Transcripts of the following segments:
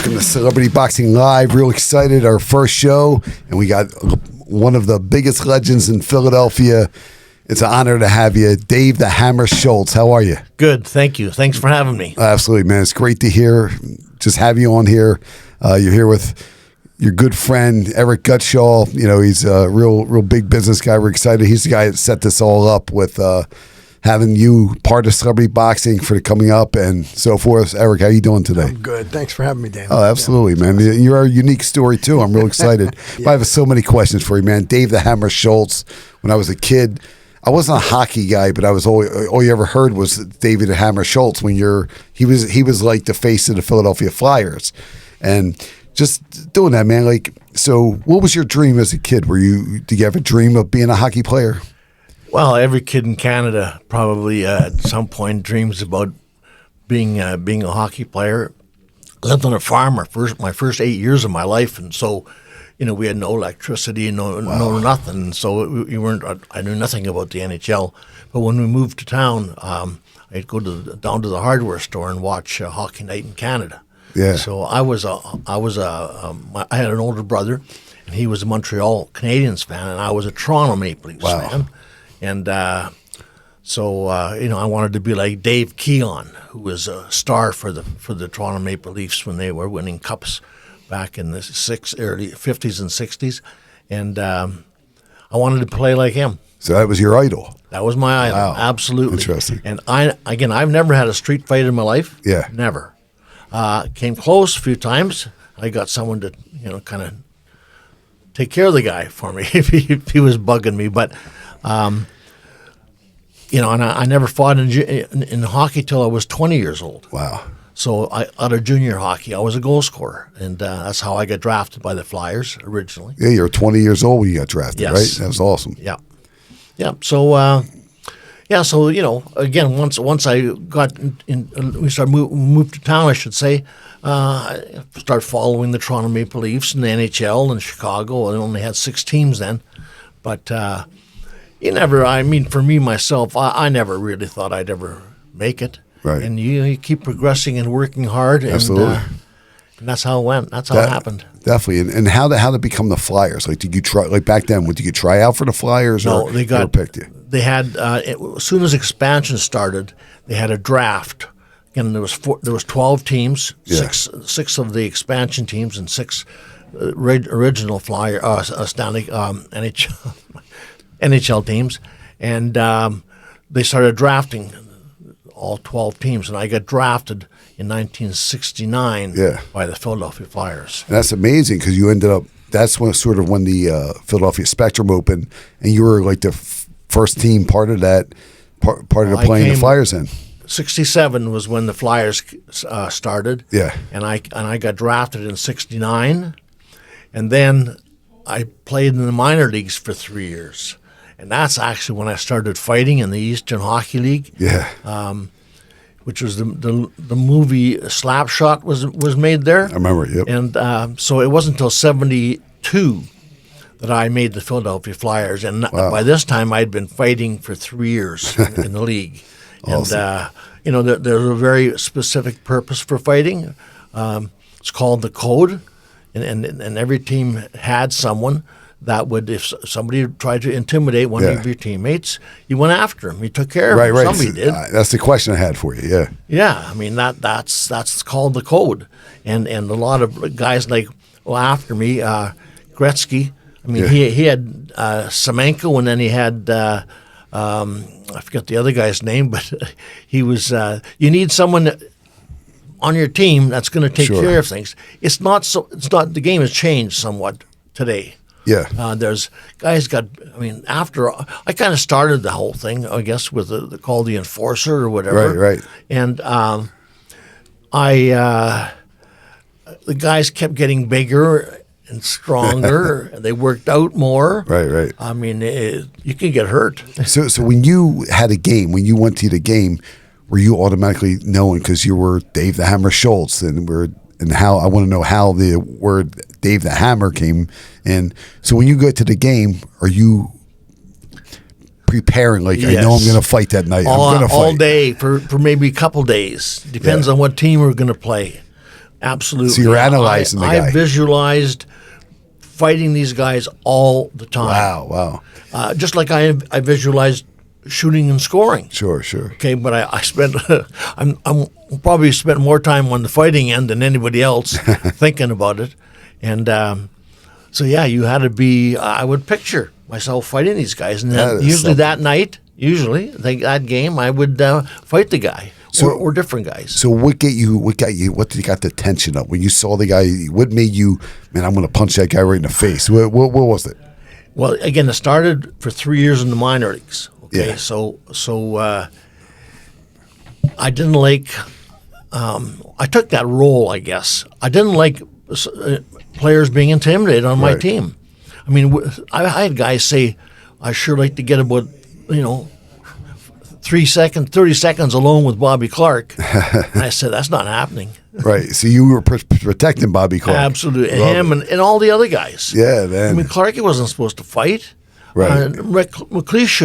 Welcome to Celebrity Boxing Live. Real excited, our first show, and we got one of the biggest legends in Philadelphia. It's an honor to have you, Dave the Hammer Schultz. How are you? Good, thank you. Thanks for having me. Absolutely, man. It's great to hear. Just have you on here. You're here with your good friend Eric Gutshaw. You know, he's a real big business guy. We're excited. He's the guy that set this all up with having you part of Celebrity Boxing for the coming up and so forth. Eric, how you doing today? I'm good. Thanks for having me, Dan. Oh, absolutely, man. You're a unique story, too. I'm real excited. Yeah. I have so many questions for you, man. Dave the Hammer Schultz. When I was a kid, I wasn't a hockey guy, but I was all you ever heard was David the Hammer Schultz. When he was like the face of the Philadelphia Flyers. And just doing that, man, like, so what was your dream as a kid? Did you have a dream of being a hockey player? Well, every kid in Canada probably at some point dreams about being a hockey player. I lived on a farm my first 8 years of my life, and so, you know, we had no electricity, no nothing. So I knew nothing about the NHL. But when we moved to town, I'd go down to the hardware store and watch Hockey Night in Canada. Yeah. So I had an older brother, and he was a Montreal Canadiens fan, and I was a Toronto Maple Leafs fan. And so you know, I wanted to be like Dave Keon, who was a star for the Toronto Maple Leafs when they were winning cups back in the early 50s and 60s. And I wanted to play like him. So that was your idol? That was my idol, Wow. absolutely. Interesting. And I've never had a street fight in my life. Yeah. Never. Came close a few times. I got someone to, you know, kind of take care of the guy for me if he was bugging me. But, you know, and I never fought in hockey till I was 20 years old. Wow. So out of junior hockey, I was a goal scorer. And that's how I got drafted by the Flyers originally. Yeah, you were 20 years old when you got drafted, Yes. right? That was awesome. Yeah. Yeah. So, so, you know, again, once I got we moved to town, I should say, start following the Toronto Maple Leafs and the NHL and Chicago. I only had 6 teams then. But for me, myself, I never really thought I'd ever make it. Right. And you keep progressing and working hard. Absolutely. And that's how it went. That's how it happened. Definitely. And how to become the Flyers? Like, did you try, like back then, did you try out for the Flyers? No, or they picked you? They had, as soon as expansion started, they had a draft. Again, there was 12 teams, Yeah. six of the expansion teams and 6 original standing NHL teams. And they started drafting all 12 teams, and I got drafted in 1969 by the Philadelphia Flyers. And that's amazing because you ended up. That's when the Philadelphia Spectrum opened, and you were like the first team part of that, part of the playing the Flyers in. 67 was when the Flyers started. Yeah, and I got drafted in 69, and then I played in the minor leagues for 3 years. And that's actually when I started fighting in the Eastern Hockey League. Yeah. Which was the movie Slapshot was made there. I remember, yep. And so it wasn't until 72 that I made the Philadelphia Flyers. And by this time, I'd been fighting for 3 years in the league. Awesome. And, you know, there's a very specific purpose for fighting. It's called the code. And every team had someone that would, if somebody tried to intimidate one of your teammates, you went after him. You took care of him. Right. Somebody did. That's the question I had for you. Yeah. Yeah, I mean that's called the code, and a lot of guys after me, Gretzky. I mean he had Semenko, and then he had I forget the other guy's name, but he was. You need someone on your team that's going to take care of things. It's not. The game has changed somewhat today. Yeah. There's guys after I kind of started the whole thing, I guess, with called the enforcer or whatever. Right. And the guys kept getting bigger and stronger, and they worked out more. Right. I mean, you can get hurt. So when you had a game, when you went to the game, were you automatically known because you were Dave the Hammer Schultz, and how I want to know how the word Dave the Hammer came in. So when you go to the game, are you preparing? Like, I know I'm going to fight that night. I'm going to fight all day for maybe a couple days. Depends on what team we're going to play. Absolutely. So you're analyzing the guy. I visualized fighting these guys all the time. Wow. Just like I visualized shooting and scoring. Sure. Okay, but I spent I'm probably spent more time on the fighting end than anybody else thinking about it, and so yeah, you had to be. I would picture myself fighting these guys, and then usually that night, that game, I would fight the guy or different guys. So what did you got the tension up when you saw the guy? What made you, man, I'm going to punch that guy right in the face? What was it? Well, again, it started for 3 years in the minor leagues. Okay, Yeah. so I didn't like. I took that role, I guess. I didn't like players being intimidated on my Right. team. I mean, I had guys say, "I sure like to get about 30 seconds alone with Bobby Clark." And I said, "That's not happening." Right. So you were protecting Bobby Clark. Absolutely, Love him it. and all the other guys. Yeah, man. I mean, Clark wasn't supposed to fight. Right. McLeish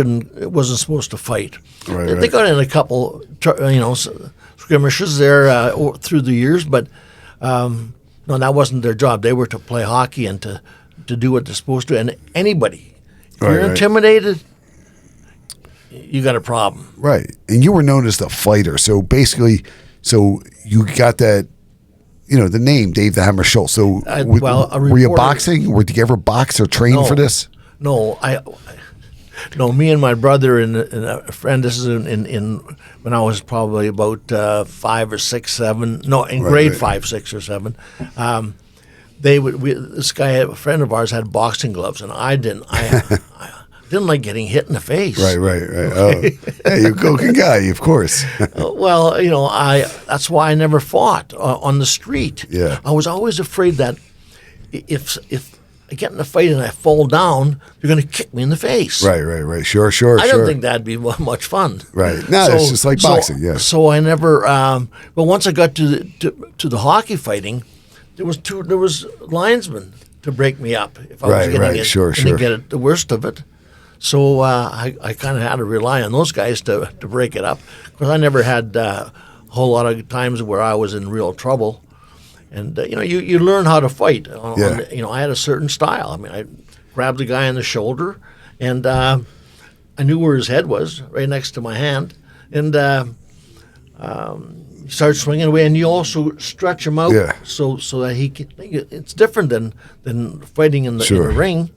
wasn't supposed to fight. Right, They right. got in a couple, skirmishes there through the years, but no, that wasn't their job. They were to play hockey and to do what they're supposed to. And anybody, if Right, you're right. intimidated, you got a problem. Right. And you were known as the fighter. So basically, you got that, the name Dave the Hammer Schultz. So A were you reporter- boxing? Did you ever box or train No. for this? No, me and my brother and a friend. This is in when I was probably about 5 or 6, 7. No, in grade right. 5, 6, or 7. This guy, a friend of ours, had boxing gloves, and I didn't. I didn't like getting hit in the face. Right. Oh. Hey, you're a good guy, of course. Well, that's why I never fought on the street. Yeah. I was always afraid that if I get in a fight and I fall down, you're going to kick me in the face. Right. Sure. I don't think that'd be much fun. Right. No, it's just like boxing, yeah. So I never. But once I got to the hockey fighting, there was linesmen to break me up if I was going to get the worst of it. So I kind of had to rely on those guys to break it up, because I never had a whole lot of times where I was in real trouble. And you learn how to fight. I had a certain style. I mean, I grabbed the guy on the shoulder, and I knew where his head was, right next to my hand, and you start swinging away, and you also stretch him out so that he can. It's different than fighting in the ring.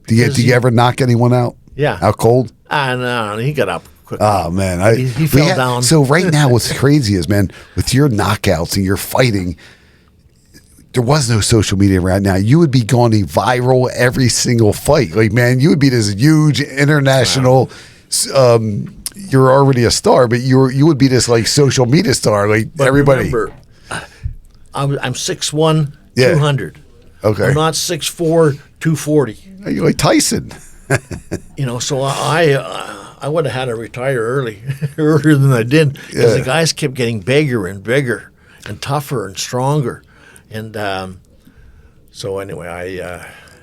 Did you ever knock anyone out? Yeah. Out cold? No, he got up quickly. Oh, man. He fell down. So right now what's crazy is, man, with your knockouts and your fighting, there was no social media right now. You would be going viral every single fight. Like, man, you would be this huge international. You're already a star, but you would be this like social media star. Like, But everybody. Remember, I'm 6'1", 200. Okay. I'm not 6'4", 240. You're like Tyson. So I would have had to retire earlier than I did, because the guys kept getting bigger and bigger and tougher and stronger. And so anyway,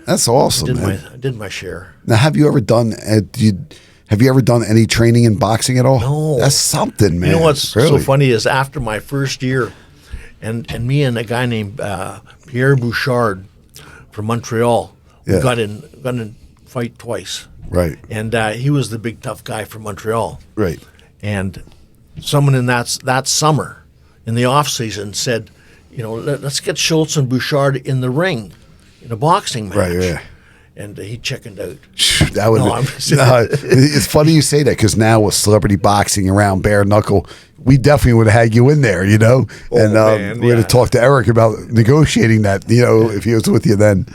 That's awesome, man. I did my share. Now, have you ever done any training in boxing at all? No. That's something, man. You know what's so Really. funny is after my first year, and me and a guy named Pierre Bouchard from Montreal, we got in fight twice. Right. And he was the big tough guy from Montreal. Right. And someone in that summer, in the off season, said, let's get Schultz and Bouchard in the ring in a boxing match. Right, yeah. And he chickened out. That would. It's funny you say that, because now with celebrity boxing around bare knuckle, we definitely would have had you in there, and man, we would have talked to Eric about negotiating that, if he was with you then.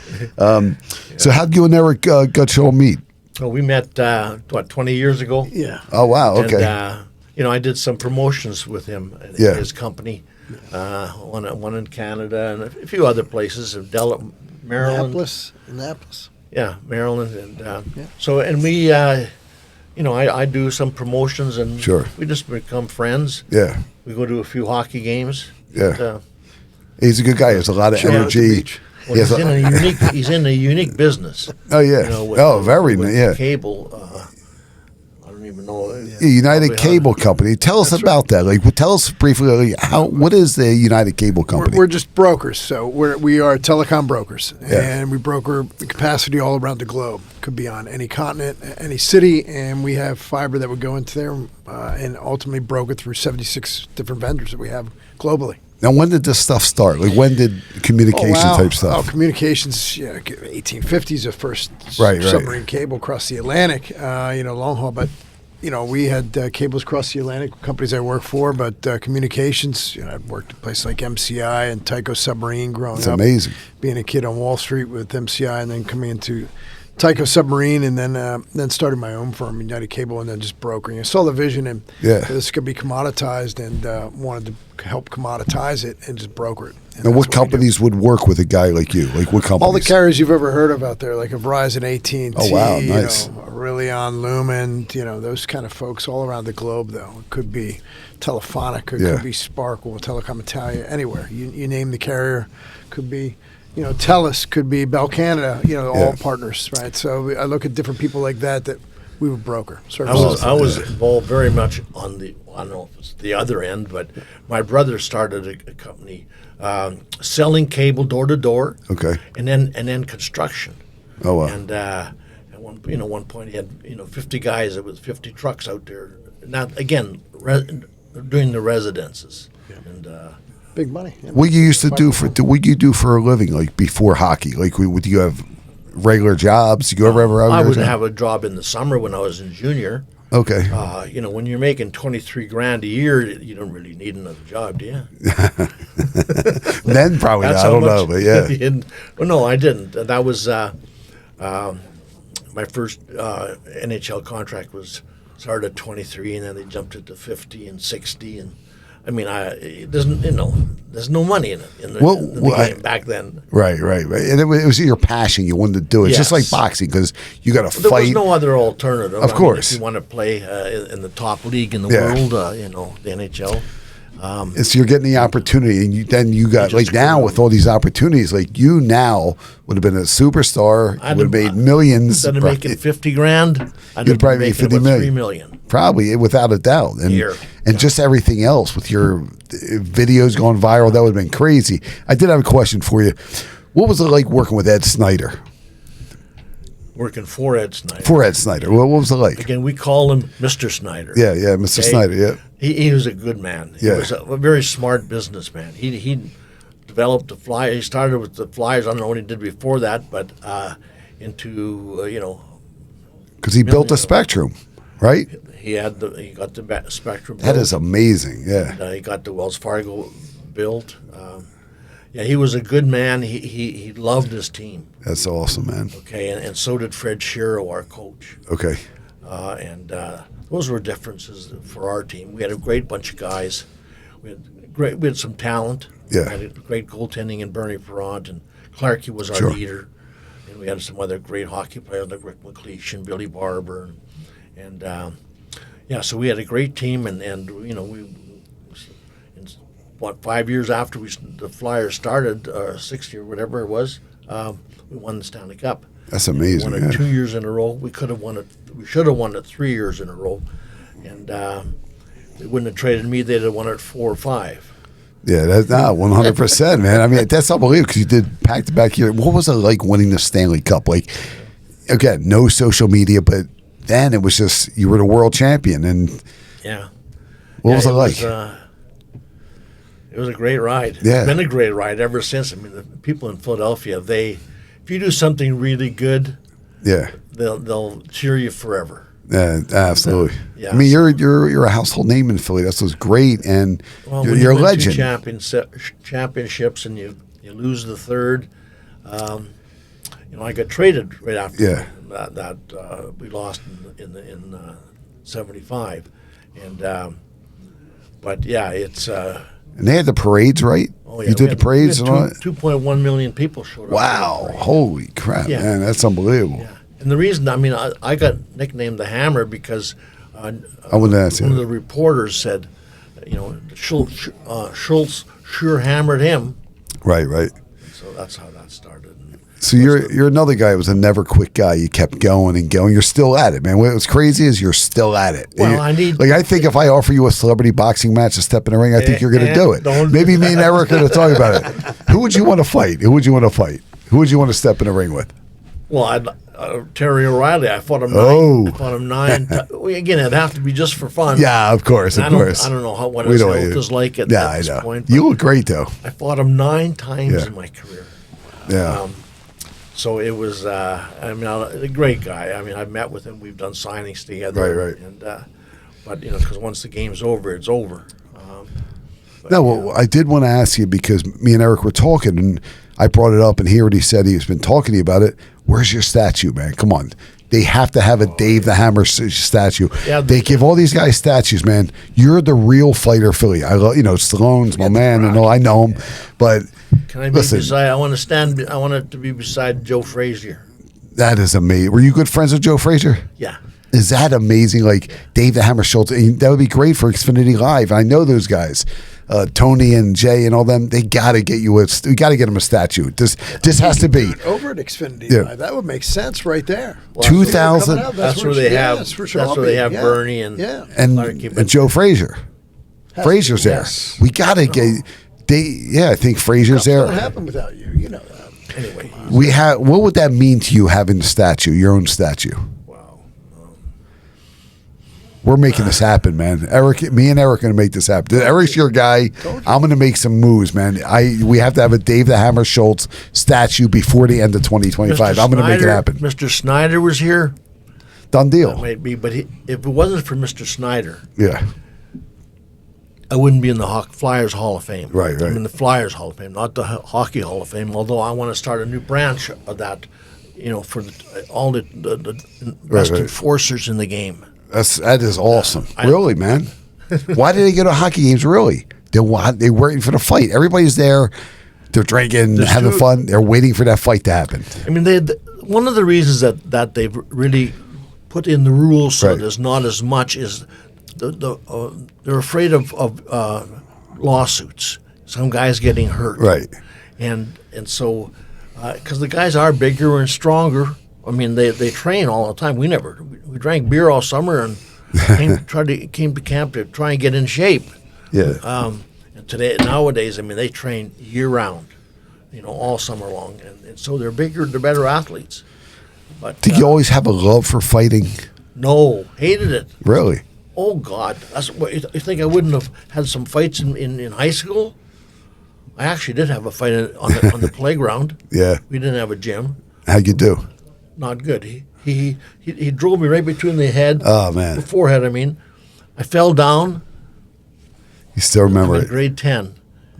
So how'd you and Eric got your meet? So we met 20 years ago. Yeah. Oh wow, okay. And I did some promotions with him at his company, one in Canada and a few other places, in Maryland. Annapolis. Yeah, Maryland, and so we, I do some promotions, and Sure. we just become friends. Yeah, We go to a few hockey games. Yeah. And, he's a good guy. He has a lot of Chill out at the energy. beach. well, he's in a unique business. Oh yeah. With Very with yeah. cable. I don't don't even know. United Probably Cable Company. Tell us about that. Like, tell us briefly. Like, what is the United Cable Company? We're just brokers, so we are telecom brokers, and we broker capacity all around the globe. Could be on any continent, any city, and we have fiber that would go into there and ultimately broker through 76 different vendors that we have globally. Now, when did this stuff start? Like, when did communication type stuff? Oh, communications, 1850s, the first Right. submarine cable across the Atlantic, long haul. But, we had cables across the Atlantic, companies I worked for, but communications, I've worked at places like MCI and Tyco Submarine growing It's up. amazing. Being a kid on Wall Street with MCI and then coming into Tyco Submarine, and then started my own firm, United Cable, and then just brokering. I saw the vision, and this could be commoditized, and wanted to help commoditize it and just broker it. And Now, what companies would work with a guy like you? Like, what companies? All the carriers you've ever heard of out there, like a Verizon, AT&T, Oh, wow, nice. Aurelion, Lumen, those kind of folks all around the globe, though. It could be Telefonica, it could be Sparkle, Telecom Italia, anywhere. You name the carrier, could be... TELUS, could be Bell Canada, all partners, right? So I look at different people like that we would broker. I was involved very much on the, I don't know if it's the other end, but my brother started a company selling cable door to door. Okay. And then construction. Oh, wow. And at one point he had 50 guys. It was 50 trucks out there. Now again, doing the residences. Yeah. And big money. Yeah. What you used to do what you do for a living, like before hockey? Like, would you have regular jobs? Did you ever have I would job? have a job in the summer when I was in junior. Okay. When you're making $23,000 a year, you don't really need another job, do you? Then probably not. I don't know, but yeah. Well, no, I didn't. That was my first NHL contract was started at 23, and then they jumped it to 50 and 60, and I mean, there's no money in it in the game back then. Right. And it was your passion. You wanted to do it. It's just like boxing, because you got to fight. There was no other alternative. Of course. If you want to play in the top league in the world, the NHL. So you're getting the opportunity, and then you got, like, now with all these opportunities, like, you now would have been a superstar. You would have made millions. Instead of making $50,000, you'd probably make 50 million. $3 million. Probably, without a doubt. And just everything else with your videos going viral, that would have been crazy. I did have a question for you. What was it like working with Ed Snyder? Working for Ed Snyder. For Ed Snyder. What was it like? Again, we call him Mr. Snyder. Yeah, Mr. Snyder, yeah. He was a good man. He was a very smart businessman. He developed the Flyers. He started with the Flyers. I don't know what he did before that, but because he built a Spectrum, right? He got the Spectrum built. That is amazing, yeah. And, he got the Wells Fargo built. He was a good man. He loved his team. That's awesome, man. Okay, and so did Fred Shiro, our coach. Okay. And those were differences for our team. We had a great bunch of guys. We had some talent. Yeah. We had great goaltending in Bernie Perrant, and Clarkey was our leader. And we had some other great hockey players like Rick McLeish and Billy Barber, and so we had a great team. And we. 5 years after the Flyers started, 60 or whatever it was, we won the Stanley Cup. That's amazing. We won it 2 years in a row. We could have won it. We should have won it 3 years in a row, and they wouldn't have traded me. They'd have won it 4 or 5. Yeah, that's not 100%, man. I mean, that's unbelievable, because you did back-to-back year. What was it like winning the Stanley Cup? Like, again, no social media, but then it was just, you were the world champion, and what was it like? It was a great ride. Yeah. It's been a great ride ever since. I mean, the people in Philadelphia, if you do something really good, they'll cheer you forever. Yeah, absolutely. Yeah. I mean, you're a household name in Philly. That's what's great, and you're a legend. Championships, and you lose the third. I got traded right after that. We lost in '75, and it's. And they had the parades, right? Oh, yeah. You did the parades and all that? 2.1 million people showed up. Wow. Holy crap, man. That's unbelievable. Yeah. And the reason, I got nicknamed the Hammer because I wouldn't ask one of the reporters said, Schultz sure hammered him. Right. So that's how that started. So you're another guy who was a never quit guy. You kept going and going. You're still at it, man. What's crazy is you're still at it. Well, I think if I offer you a celebrity boxing match to step in the ring, I think you're going to do it. Maybe me and Eric are going to talk about it. Who would you want to fight? Who would you want to step in the ring with? Well, Terry O'Reilly. I fought him. Oh. I fought him 9. Again, it'd have to be just for fun. Yeah, of course. I don't know what his health is like at this point. You look great, though. I fought him 9 times in my career. Yeah. So it was, a great guy. I mean, I've met with him. We've done signings together. Right. And, but, because once the game's over, it's over. I did want to ask you because me and Eric were talking, and I brought it up, and he already said he's been talking to you about it. Where's your statue, man? Come on. They have to have a Dave the Hammer statue. Yeah, they give all these guys statues, man. You're the real fighter, Philly. I love, Stallone's my man, and all. I know him, but can I be beside? I want to stand. I want it to be beside Joe Frazier. That is amazing. Were you good friends with Joe Frazier? Yeah. Is that amazing? Like Dave the Hammer Schultz. That would be great for Xfinity Live. I know those guys. Tony and Jay and all them, they got to get you we got to get them a statue. This has to be over at Xfinity Live. That would make sense right there. Well, 2000. That's where they have. That's where they have Bernie and Joe Frazier. Frazier's there. Yes. We got to get. I think Frazier's there. What happened without you? You know that. Anyway, what would that mean to you having the statue, your own statue? We're making this happen, man. Me and Eric are going to make this happen. Eric's your guy. I'm going to make some moves, man. We have to have a Dave the Hammer Schultz statue before the end of 2025. I'm going to make it happen. Mr. Snyder was here. Done deal. That might be, but if it wasn't for Mr. Snyder, I wouldn't be in the Flyers Hall of Fame. Right. I'm in the Flyers Hall of Fame, not the Hockey Hall of Fame, although I want to start a new branch of that, for all the best enforcers in the game. That is awesome. Really, man. Why did they go to hockey games? Really? They're waiting for the fight. Everybody's there. They're drinking, having fun. They're waiting for that fight to happen. I mean, one of the reasons that they've really put in the rules so there's not as much is they're afraid of lawsuits. Some guys getting hurt. Right. And so because the guys are bigger and stronger. I mean, they train all the time. We drank beer all summer and came to camp to try and get in shape. Yeah. And nowadays, I mean, they train year round, all summer long, and so they're bigger, they're better athletes. But did you always have a love for fighting? No, hated it. Really? Oh God, that's what you think. I wouldn't have had some fights in high school. I actually did have a fight on the playground. Yeah. We didn't have a gym. How'd you do? Not good. He drove me right between the head. Oh man. The forehead. I mean, I fell down. You still remember it? Grade 10.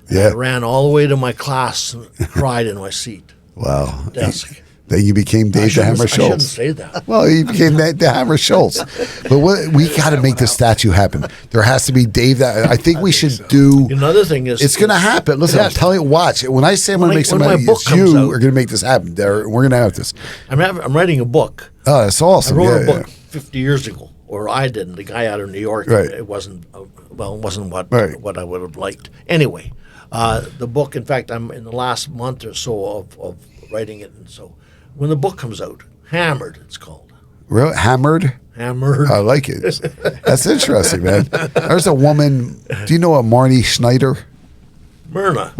Yeah. I ran all the way to my class and cried in my seat. Wow. Desk. Then you became Dave the Hammer Schultz. I shouldn't say that. Well, you became the Hammer Schultz. But we got to make the statue happen. There has to be Dave. I think we should do. Another thing is, it's going to happen. Listen, I'm telling you, watch. When I say I'm going to make somebody, you are going to make this happen. We're going to have this. I'm writing a book. Oh, that's awesome. I wrote a book 50 years ago, or I didn't. The guy out of New York. Right. It wasn't. What I would have liked. Anyway, the book. In fact, I'm in the last month or so of writing it, and so. When the book comes out, Hammered, it's called. Really? Hammered? Hammered. I like it. That's interesting, man. There's a woman. Do you know a Marnie Schneider? Myrna.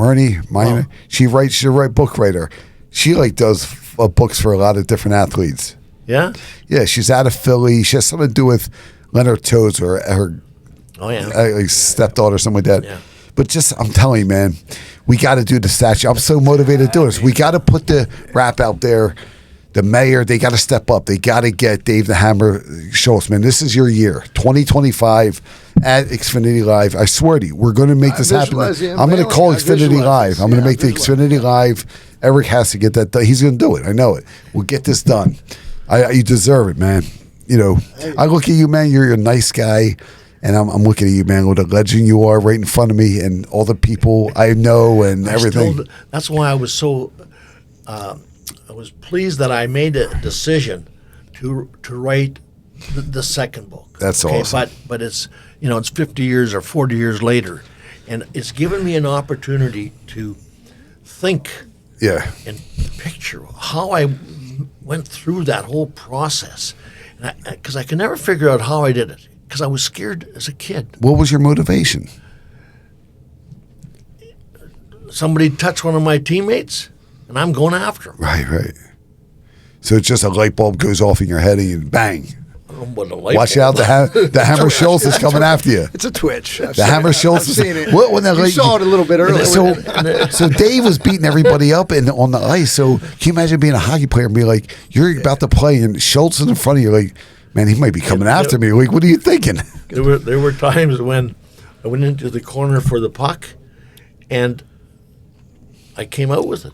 Oh. She's a book writer. She does books for a lot of different athletes. Yeah? Yeah, she's out of Philly. She has something to do with Leonard Tozer, her stepdaughter or something like that. Yeah. But I'm telling you, man, we got to do the statue. I'm so motivated to do this. We got to put the rap out there. The mayor, they got to step up. They got to get Dave the Hammer Schultz, man. This is your year, 2025 at Xfinity Live. I swear to you, we're going to make this happen. I'm going to call Xfinity Live. I'm going to make the Xfinity Live. Eric has to get that done. He's going to do it. I know it. We'll get this done. You deserve it, man. I look at you, man. You're a nice guy. And I'm looking at you, man, what a legend you are right in front of me and all the people I know and everything. That's why I was so I was pleased that I made a decision to write the second book. That's awesome. But it's it's 50 years or 40 years later, and it's given me an opportunity to think Yeah. and picture how I went through that whole process. Because I could never figure out how I did it, because I was scared as a kid. What was your motivation? Somebody touched one of my teammates, and I'm going after him. Right. So it's just a light bulb goes off in your head and you bang. I don't know what a light Watch bulb- out, the Hammer Schultz is coming after you. It's a twitch. The Hammer Schultz is. I've seen it. You saw it a little bit earlier. So Dave was beating everybody up on the ice. So can you imagine being a hockey player and be like, you're about to play and Schultz is in front of you, like, man, he might be coming after me. Like, what are you thinking? There were times when I went into the corner for the puck, and I came out with it.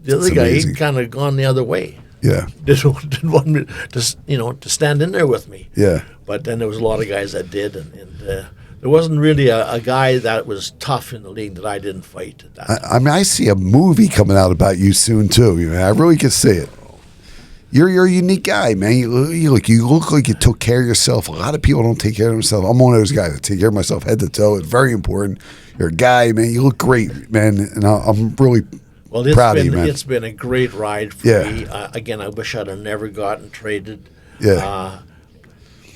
The other That's guy, amazing. he'd kind of gone the other way. Yeah. Didn't want me to stand in there with me. Yeah. But then there was a lot of guys that did, and there wasn't really a guy that was tough in the league that I didn't fight. At that I mean, I see a movie coming out about you soon too. I really can see it. You're a unique guy, man. You look like you took care of yourself. A lot of people don't take care of themselves. I'm one of those guys that take care of myself head to toe. It's very important. You're a guy, man. You look great, man, and I'm really proud of you, man. It's been a great ride for me. Again, I wish I'd have never gotten traded. Yeah.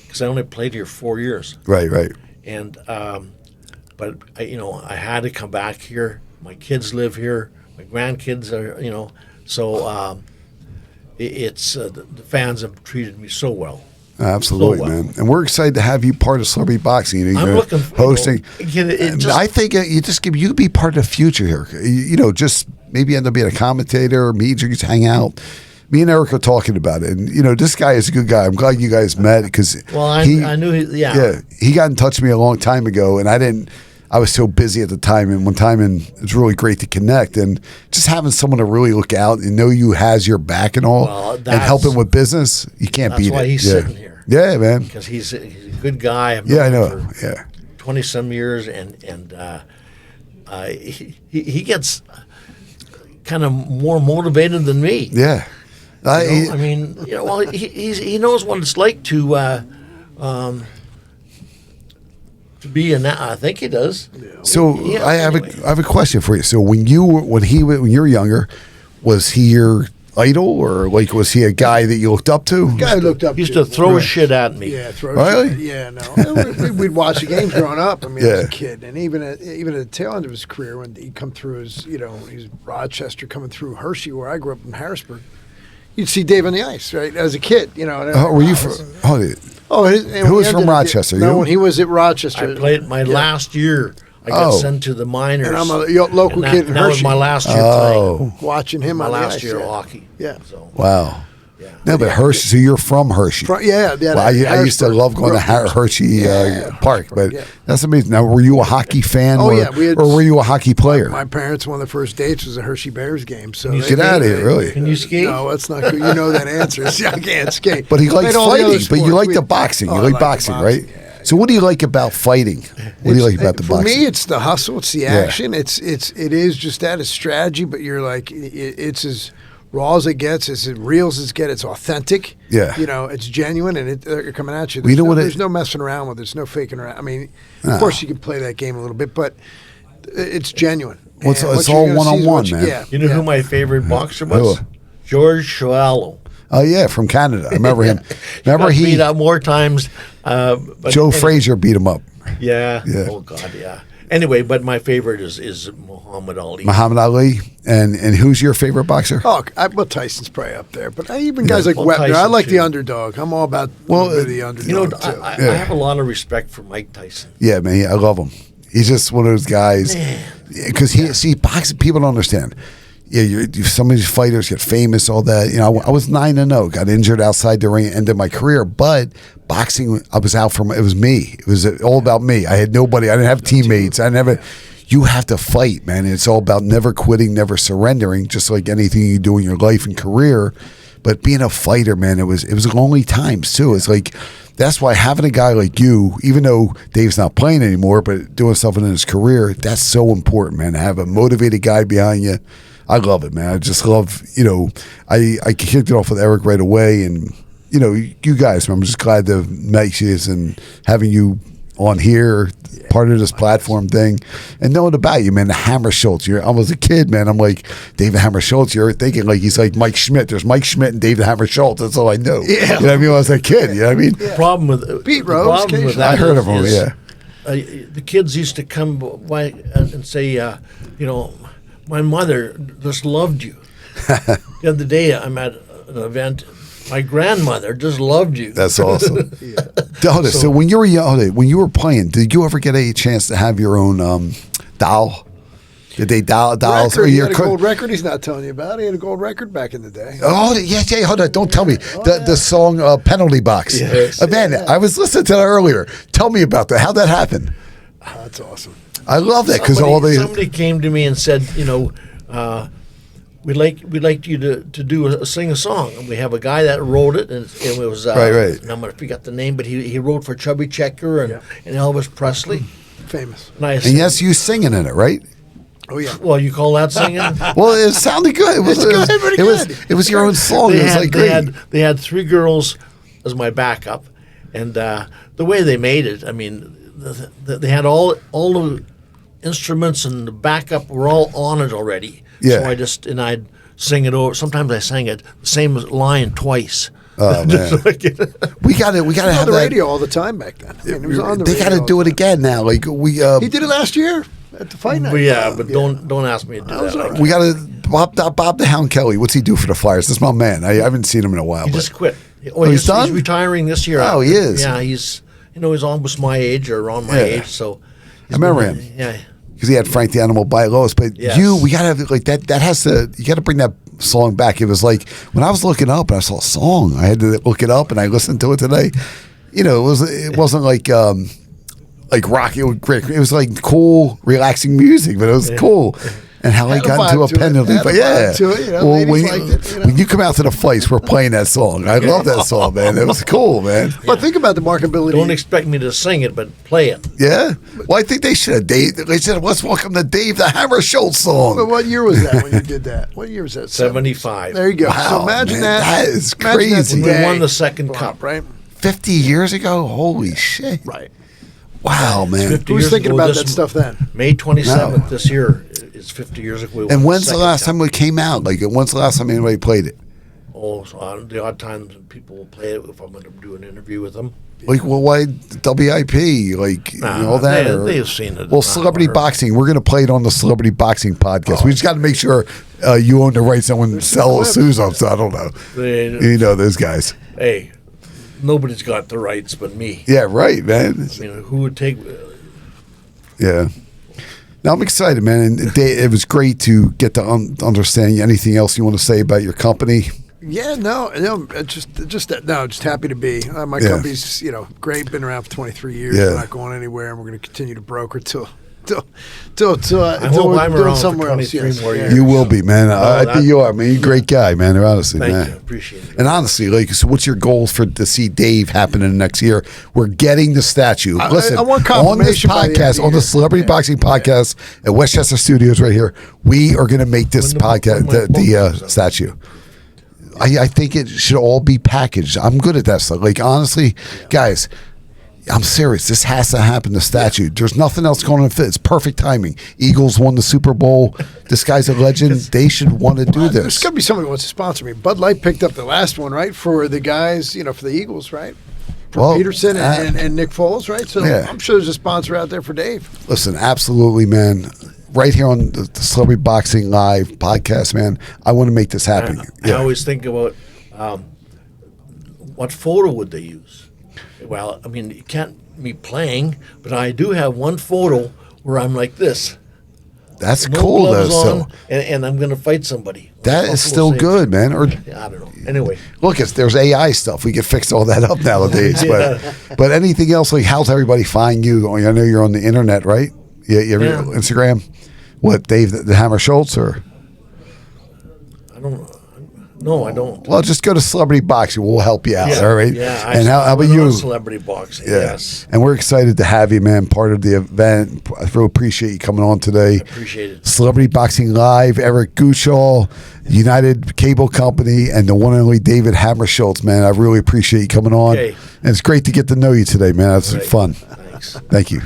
Because I only played here 4 years. Right. And but I had to come back here. My kids live here. My grandkids are so. It's the fans have treated me so well. Absolutely, So well. man. And we're excited to have you part of Celebrity Boxing. I'm You're looking hosting. I think you be part of the future here. Just maybe end up being a commentator or meet you, just hang out. Me and Eric are talking about it, and this guy is a good guy. I'm glad you guys met because I knew he got in touch with me a long time ago, and I was so busy at the time, and it's really great to connect and just having someone to really look out and know you has your back and all, and helping with business. You can't beat it. That's why he's sitting here. Yeah, man. Because he's a good guy. I've Yeah, I known know. him for Yeah, 20-some years, and he gets kind of more motivated than me. yeah. He knows what it's like to be in that. I think he does. So Yeah, I have anyway. I have a question for you. So when you were younger, was he your idol, or like was he a guy that you looked up to? Guy I looked up He used to. to throw shit at me. Yeah, throw Really? shit. Yeah, no. We'd watch the games growing up. I mean, Yeah. as a kid, and even at the tail end of his career, when he'd come through as he's Rochester coming through Hershey, where I grew up in Harrisburg. You'd see Dave on the ice, right? As a kid, Were you from? Who was from Rochester? No, You? when he was at Rochester. I played my last year. I got Oh. sent to the minors. And I'm a local And kid in that was Hershey. my last year Oh. playing. Watching him My on the last ice, year yeah. of hockey. Yeah. So Wow. yeah. No, but Hershey. So you're from Hershey. Yeah. Well, I used to Harrisburg. love going to Hershey Park, but yeah. that's amazing. Now, were you a hockey fan, Oh, or, yeah, we had- or were you a hockey player? My parents, one of the first dates was a Hershey Bears game. So you they- Get out of here, really. Can you skate? No, that's not good. You know that answer. See, I can't skate. But he likes Played all the other fighting. But you sports. like the We- boxing. Oh, You I like like the boxing, right? yeah. So what do you like about fighting? What do you like about the For boxing? me, it's the hustle. It's the action. It is just that. It's strategy, but you're like, it's as raw as it gets. It's as real as it gets. It's authentic. Yeah. It's genuine, and they're coming at you. Well, you know what There's no messing around with it. There's no faking around. I mean, of course you can play that game a little bit, but it's genuine. Well, it's And what all you're gonna see is one-on-one, what man. Yeah. You know who my favorite boxer was? Who? George Schwallow. Oh yeah, from Canada. I remember him. Remember Got he beat up more times. But Joe anyway, Frazier beat him up. Yeah. Yeah. Oh God, yeah. Anyway, but my favorite is Muhammad Ali. Muhammad Ali. And who's your favorite boxer? Oh, well, Tyson's probably up there, but even guys like Well, Webner. I Tyson, like too. the underdog. I'm all about the underdog. You know, too. I Yeah. have a lot of respect for Mike Tyson. Yeah, man, I love him. He's just one of those guys. Because boxing, people don't understand. Yeah, some of these fighters get famous, all that. I was 9-0, got injured outside the ring, ended my career. But boxing, I was out from. It was me. It was all about me. I had nobody. I didn't have teammates. I never. You have to fight, man. It's all about never quitting, never surrendering. Just like anything you do in your life and career. But being a fighter, man, it was lonely times too. It's like that's why having a guy like you, even though Dave's not playing anymore, but doing something in his career, that's so important, man. To have a motivated guy behind you. I love it, man. I just love, I kicked it off with Eric right away. And, you guys, I'm just glad to meet you and having you on here, part of this platform thing, and knowing about you, man. The Hammer Schultz. I was a kid, man. I'm like, David Hammer Schultz. You're thinking like he's like Mike Schmidt. There's Mike Schmidt and David Hammer Schultz. That's all I knew. Yeah. You know what I mean? When I was a kid. You know what I mean? Yeah. Problem with Beat the Rose, problem with that I heard of him. is, Yeah. The kids used to come by and say, you know, my mother just loved you. The other day, I'm at an event. My grandmother just loved you. That's awesome. So when you were young, when you were playing, did you ever get a chance to have your own doll? Did they dolls? Record, he had a gold record he's not telling you about. He had a gold record back in the day. Oh, yeah, hold on. Don't tell me. The song Penalty Box. Yes. Man, I was listening to that earlier. Tell me about that. How'd that happen? Oh, that's awesome. I love that because somebody came to me and said, you know, we'd like you to sing a song. And we have a guy that wrote it, and it was right. and I'm gonna forget the name, but he wrote for Chubby Checker and Elvis Presley. Famous. And yes, you singing in it, right? Oh yeah. Well, you call that singing? Well, it sounded good. It was your own song. It was like great. They had three girls as my backup, and the way they made it, I mean, they had all the instruments and the backup were all on it already. Yeah. So I'd sing it over. Sometimes I sang it the same line twice. Oh man, we got to have the that radio all the time back then. I mean, it was on the they got to radio do all it the time. again now. Like we, He did it last year at the fight night. But don't ask me to do that. all right. we got to Bob the Hound Kelly. What's he do for the Flyers? That's my man. I haven't seen him in a while. He But just quit. he's done? He's retiring this year. Oh, he is? Yeah, he's almost my age or around my age. So I remember him. Yeah. because he had Frank the Animal by Lois. But Yes. we gotta have like that. That has to. You got to bring that song back. It was like when I was looking up and I saw a song, I had to look it up and I listened to it today. You know, it wasn't like rock. It was great. It was like cool, relaxing music, but it was cool. And how I Had a got into vibe a to it. penalty, Had a but vibe yeah. to it, you know, Well, ladies liked it, you know. when you come out to the fights, we're playing that song. I love that song, man. It was cool, man. But think about the marketability. Don't expect me to sing it, but play it. Yeah. Well, I think they should. They said, "Let's welcome to Dave the Hammer Schultz song." But what year was that when you did that? What year was that? 75. There you go. Wow, so imagine man, that. that is imagine that crazy. When they today. won the second cup. right? 50 years ago? Holy shit. Right. Wow, man. 50 Who was years thinking ago about this that stuff then? May 27th No. this year is 50 years ago. we won And when's the second last cup. time it came out? Like, when's the last time anybody played it? Oh, so on the odd times people will play it if I'm going to do an interview with them. Like, well, why WIP? Like, all that? They've seen it. Well, Celebrity Boxing, we're going to play it on the Celebrity Boxing podcast. We just got to make sure you own the rights and when Sell sues us. I don't know. You know those guys. Hey, nobody's got the rights but me. Yeah, right, man. I mean, who would take... Yeah. Now I'm excited, man. And Dave, it was great to get to understand. Anything else you want to say about your company? Yeah, no, just happy to be. My company's, great. Been around for 23 years. Yeah. We're not going anywhere, and we're going to continue to broker till I we're hope I'm doing around for somewhere 23 else. more Yes. years. You will be, man. I that- think you are, man. You're a great guy, man. Honestly, Thank man. you. Appreciate it. And honestly, like, so what's your goals to see Dave happen in the next year? We're getting the statue. Listen, I want on this confirmation by the end of podcast, the on the year. Celebrity Yeah. Boxing podcast at Westchester Studios right here, we are going to make this When the- podcast, when my book comes out. statue. I think it should all be packaged. I'm good at that stuff. Like, honestly, guys, I'm serious. This has to happen, the statue. There's nothing else going to fit. It's perfect timing. Eagles won the Super Bowl. This guy's a legend. They should want to do There's this. got to be somebody who wants to sponsor me. Bud Light picked up the last one, right, for the guys, for the Eagles, right? For Well, Peterson and Nick Foles, right? So Yeah. I'm sure there's a sponsor out there for Dave. Listen, absolutely, man. Right here on the Celebrity Boxing Live podcast, man. I want to make this happen. I always think about what photo would they use? Well, I mean, you can't be playing, but I do have one photo where I'm like this. That's No cool, though. gloves on, So and I'm going to fight somebody. that Buffalo is still Sabres. good, man. Or Yeah, I don't know. Anyway, look, there's AI stuff. We can fix all that up nowadays. But anything else? Like, how's everybody find you? I know you're on the internet, right? Yeah, you have your Yeah. Instagram. What, Dave the Hammer Schultz, or I don't know. No, I don't. Well, just go to Celebrity Boxing. We'll help you out. Yeah, All right. Yeah. And how about went on you? Celebrity boxing. Yeah. Yes. And we're excited to have you, man, part of the event. I really appreciate you coming on today. Appreciate it. Celebrity Boxing Live, Eric Gushall, United Cable Company, and the one and only David Hammer Schultz, man. I really appreciate you coming on. Okay. And it's great to get to know you today, man. That's Right. fun. Thanks. Thank you.